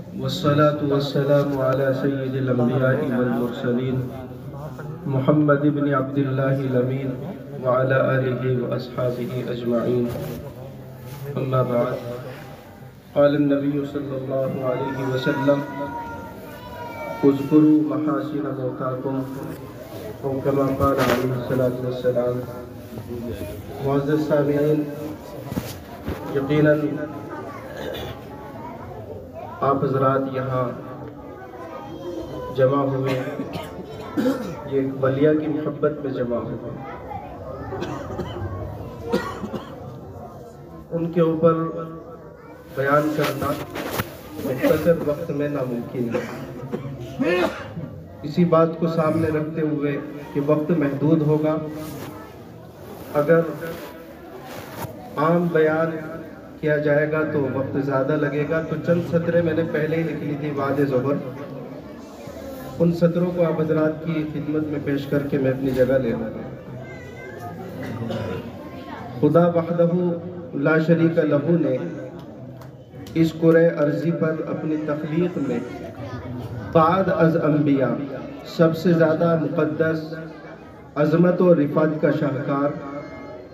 والصلاة والسلام على سيد الأنبياء والمرسلين محمد بن عبد الله الأمين وعلى آله وأصحابه أجمعين. أما بعد، قال النبي صلى الله عليه وسلم: اذكروا محاسن موتاكم، أو كما قال عليه الصلاة والسلام. معزز سامعین، یقیناً آپ حضرات یہاں جمع ہوئے، یہ ایک ولیہ کی محبت میں جمع ہوئے. ان کے اوپر بیان کرنا مختصر وقت میں ناممکن ہے. اسی بات کو سامنے رکھتے ہوئے کہ وقت محدود ہوگا، اگر عام بیان کیا جائے گا تو وقت زیادہ لگے گا. تو چند سطریں میں نے پہلے ہی لکھ لی تھی بعد ظہر، ان سطروں کو آپ حضرات کی خدمت میں پیش کر کے میں اپنی جگہ لے رہا ہوں. خدا وحدہ لا شریک لہو نے اس کرۂ ارضی پر اپنی تخلیق میں بعد از انبیاء سب سے زیادہ مقدس، عظمت و رفعت کا شاہکار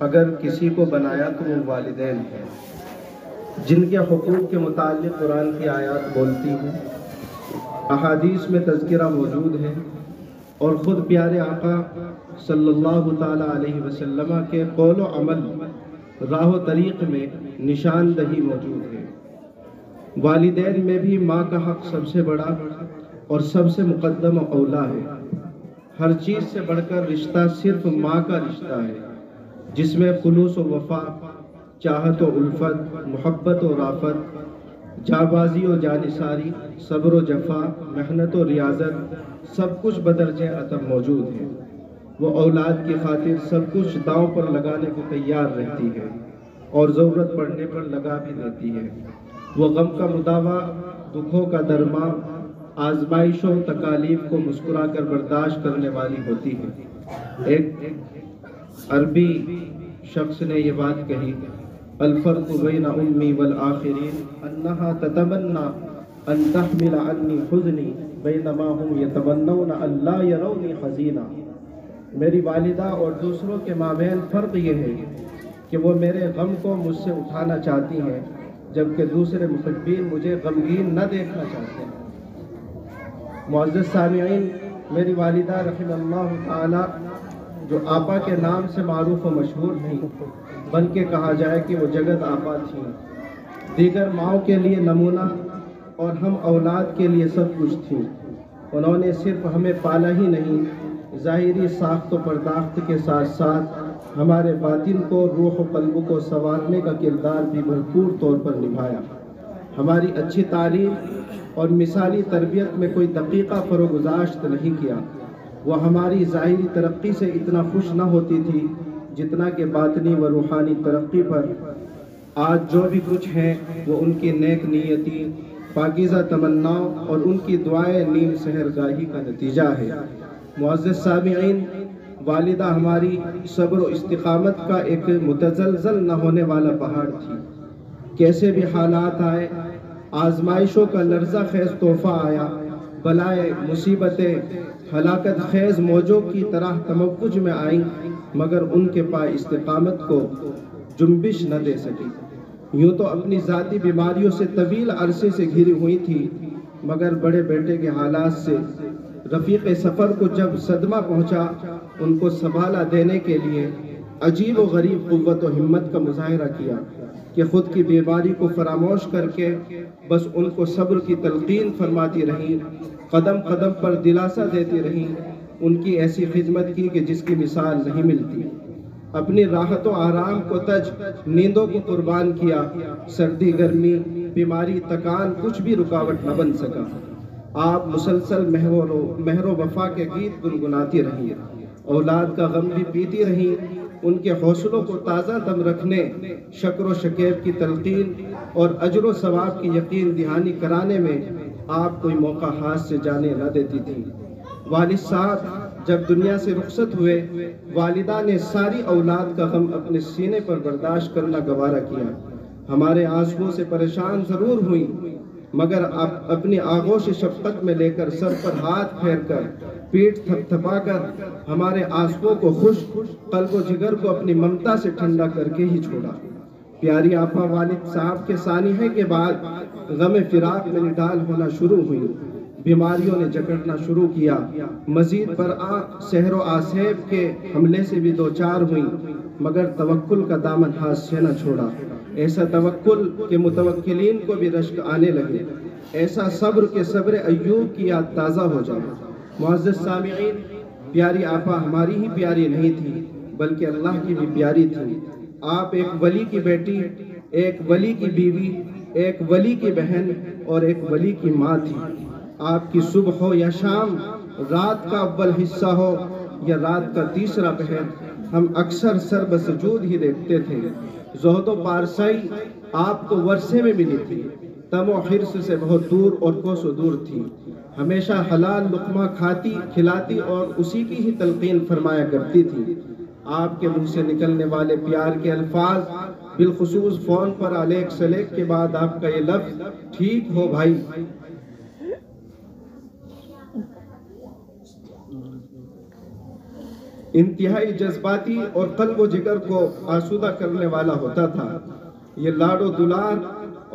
اگر کسی کو بنایا تو وہ والدین ہیں، جن کے حقوق کے متعلق قرآن کی آیات بولتی ہیں، احادیث میں تذکرہ موجود ہے، اور خود پیارے آقا صلی اللہ تعالیٰ علیہ وسلم کے قول و عمل، راہ و طریق میں نشاندہی موجود ہے. والدین میں بھی ماں کا حق سب سے بڑا اور سب سے مقدم و اولا ہے. ہر چیز سے بڑھ کر رشتہ صرف ماں کا رشتہ ہے، جس میں خلوص و وفا، چاہت و الفت، محبت و رافت، جابازی و جانثاری، صبر و جفا، محنت و ریاضت، سب کچھ بدرجہ عطا موجود ہے. وہ اولاد کی خاطر سب کچھ داؤں پر لگانے کو تیار رہتی ہے اور ضرورت پڑنے پر لگا بھی دیتی ہے. وہ غم کا مداوا، دکھوں کا درما، آزمائشوں تکالیف کو مسکرا کر برداشت کرنے والی ہوتی ہے. ایک عربی شخص نے یہ بات کہی: الفرق بین امی والآخرین انہا تتمنی ان تحمل عنی حزنی بینما هم یتمنون ان لا یرونی حزینا. میری والدہ اور دوسروں کے مابین فرق یہ ہے کہ وہ میرے غم کو مجھ سے اٹھانا چاہتی ہیں، جبکہ دوسرے محبین مجھے غمگین نہ دیکھنا چاہتے ہیں. معزز سامعین، میری والدہ رحمہ اللہ تعالی، جو آپا کے نام سے معروف و مشہور تھیں، بلکہ کہا جائے کہ وہ جگت آپا تھیں، دیگر ماؤں کے لیے نمونہ اور ہم اولاد کے لیے سب کچھ تھیں. انہوں نے صرف ہمیں پالا ہی نہیں، ظاہری ساخت و پرداخت کے ساتھ ساتھ ہمارے باطن کو، روح و قلب کو سنوارنے کا کردار بھی بھرپور طور پر نبھایا. ہماری اچھی تعلیم اور مثالی تربیت میں کوئی دقیقہ فروگزاشت نہیں کیا. وہ ہماری ظاہری ترقی سے اتنا خوش نہ ہوتی تھی جتنا کہ باطنی و روحانی ترقی پر آج جو بھی کچھ ہیں وہ ان کی نیک نیتی، پاکیزہ تمناؤں اور ان کی دعائیں نیم سحرگاہی کا نتیجہ ہے. معزز سامعین، والدہ ہماری صبر و استقامت کا ایک متزلزل نہ ہونے والا پہاڑ تھی. کیسے بھی حالات آئے، آزمائشوں کا لرزہ خیز تحفہ آیا، بلائے مصیبتیں ہلاکت خیز موجوں کی طرح تموج میں آئیں، مگر ان کے پائے استقامت کو جنبش نہ دے سکی. یوں تو اپنی ذاتی بیماریوں سے طویل عرصے سے گھری ہوئی تھی، مگر بڑے بیٹے کے حالات سے رفیق سفر کو جب صدمہ پہنچا، ان کو سنبھالا دینے کے لیے عجیب و غریب قوت و ہمت کا مظاہرہ کیا کہ خود کی بیماری کو فراموش کر کے بس ان کو صبر کی تلقین فرماتی رہیں، قدم قدم پر دلاسا دیتی رہیں. ان کی ایسی خدمت کی کہ جس کی مثال نہیں ملتی. اپنی راحت و آرام کو تج، نیندوں کو قربان کیا. سردی گرمی، بیماری تکان کچھ بھی رکاوٹ نہ بن سکا. آپ مسلسل مہر و وفا کے گیت گنگناتی رہیں، اولاد کا غم بھی پیتی رہیں. ان کے حوصلوں کو تازہ دم رکھنے، شکر و شکیب کی تلقین اور اجر و ثواب کی یقین دہانی کرانے میں آپ کوئی موقع ہاتھ سے جانے نہ دیتی تھی. والد صاحب جب دنیا سے رخصت ہوئے، والدہ نے ساری اولاد کا غم اپنے سینے پر برداشت کرنا گوارا کیا. ہمارے آنسوؤں سے پریشان ضرور ہوئیں، مگر اپنی آغوش شفقت میں لے کر، سر پر ہاتھ پھیر کر، پیٹھ تھپ تھپا کر ہمارے آنسوؤں کو خشک، قلب و جگر کو اپنی ممتا سے ٹھنڈا کر کے ہی چھوڑا۔ پیاری آپا والد صاحب کے سانحے کے بعد غم فراق میں نڈال ہونا شروع ہوئی، بیماریوں نے جکڑنا شروع کیا، مزید برآں سحر و آسیب کے حملے سے بھی دوچار ہوئی، مگر توکل کا دامن ہاتھ سے نہ چھوڑا۔ ایسا توکل کہ متوکلین کو بھی رشک آنے لگے، ایسا صبر کہ صبر ایوب کی یاد تازہ ہو جائے۔ معزز سامعین، پیاری آپا ہماری ہی پیاری نہیں تھی بلکہ اللہ کی بھی پیاری تھی۔ آپ ایک ولی کی بیٹی، ایک ولی کی بیوی، ایک ولی کی بہن اور ایک ولی کی ماں تھی۔ آپ کی صبح ہو یا شام، رات کا اول حصہ ہو یا رات کا تیسرا پہر، ہم اکثر سر بسجود ہی دیکھتے تھے۔ زہد و پارسائی آپ کو ورثے میں ملی تھی، تم و حرص سے بہت دور اور کوسوں دور تھی، ہمیشہ حلال لقمہ کھاتی کھلاتی اور اسی کی ہی تلقین فرمایا کرتی تھی۔ آپ کے منہ سے نکلنے والے پیار کے الفاظ، بالخصوص فون پر علیک سلیک کے بعد آپ کا یہ لفظ ٹھیک ہو بھائی، انتہائی جذباتی اور قلب و جگر کو آسودہ کرنے والا ہوتا تھا۔ یہ لاڈ و دلار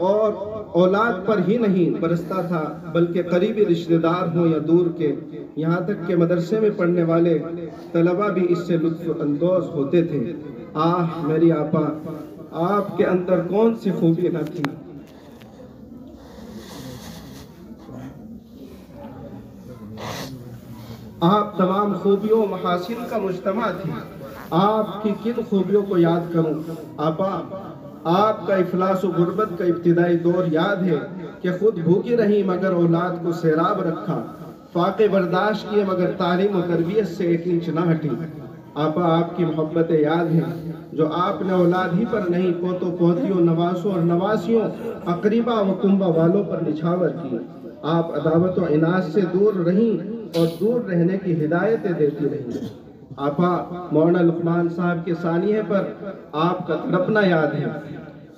اور اولاد پر ہی نہیں برستا تھا بلکہ قریبی رشتہ دار ہوں یا دور کے، یہاں تک کہ مدرسے میں پڑھنے والے طلبہ بھی اس سے لطف اندوز ہوتے تھے۔ آہ میری آپا، آپ کے اندر کون سی خوبی نہ تھی۔ آپ تمام خوبیوں و محاسن کا مجتمع تھی۔ آپ کی کن خوبیوں کو یاد کروں آپا؟ آپ کا افلاس و غربت کا ابتدائی دور یاد ہے کہ خود بھوکی رہی مگر اولاد کو سیراب رکھا، فاقے برداشت کیے مگر تعلیم و تربیت سے 1 انچ نہ ہٹی۔ آپا آپ کی محبتیں یاد ہیں جو آپ نے اولاد ہی پر نہیں، پوتوں پوتیوں، نواسوں اور نواسیوں، اقریبا و کنبہ والوں پر نچھاور کی۔ آپ عداوت و عناد سے دور رہیں اور دور رہنے کی ہدایتیں دیتی رہیں۔ آپا مولانا لقمان صاحب کے سانحے پر آپ کا تڑپنا یاد ہے،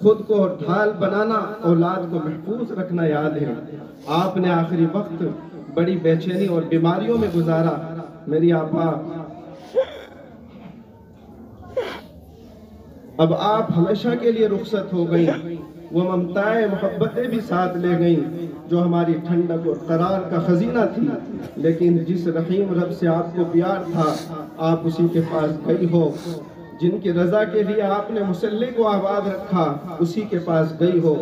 خود کو ڈھال بنانا، اولاد کو محفوظ رکھنا یاد ہے۔ آپ نے آخری وقت بڑی بے چینی اور بیماریوں میں گزارا۔ میری آپا اب آپ ہمیشہ کے لیے رخصت ہو گئیں، وہ ممتائے محبتیں بھی ساتھ لے گئیں جو ہماری ٹھنڈک اور قرار کا خزینہ تھی، لیکن جس رحیم رب سے آپ کو پیار تھا آپ اسی کے پاس گئی ہو، جن کی رضا کے لیے آپ نے مسلح کو آباد رکھا اسی کے پاس گئی ہو،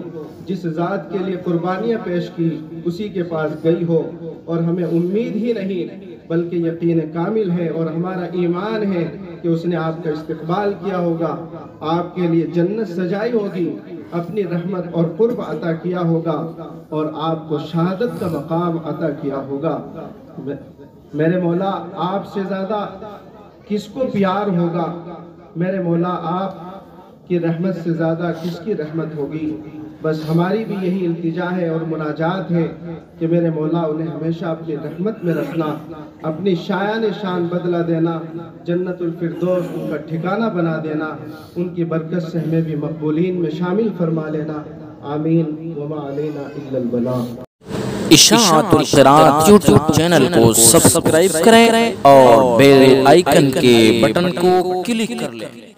جس ذات کے لیے قربانیاں پیش کی اسی کے پاس گئی ہو، اور ہمیں امید ہی نہیں بلکہ یقین کامل ہے اور ہمارا ایمان ہے کہ اس نے آپ کا استقبال کیا ہوگا، آپ کے لیے جنت سجائی ہوگی، اپنی رحمت اور قرب عطا کیا ہوگا اور آپ کو شہادت کا مقام عطا کیا ہوگا۔ میرے مولا آپ سے زیادہ کس کو پیار ہوگا؟ میرے مولا آپ کی رحمت سے زیادہ کس کی رحمت ہوگی؟ بس ہماری بھی یہی التجا ہے اور مناجات ہے کہ میرے مولا انہیں ہمیشہ اپنی رحمت میں رکھنا، اپنی شایان شان بدلہ دینا، جنت الفردوس ان کا ٹھکانہ بنا دینا، ان کی برکت سے ہمیں بھی مقبولین میں شامل فرما لینا۔ آمین وما علینا الا البلاغ۔ اشاعت القرآن یوٹیوب چینل کو سبسکرائب کریں اور بیل آئیکن کے بٹن کو کلک کر لیں۔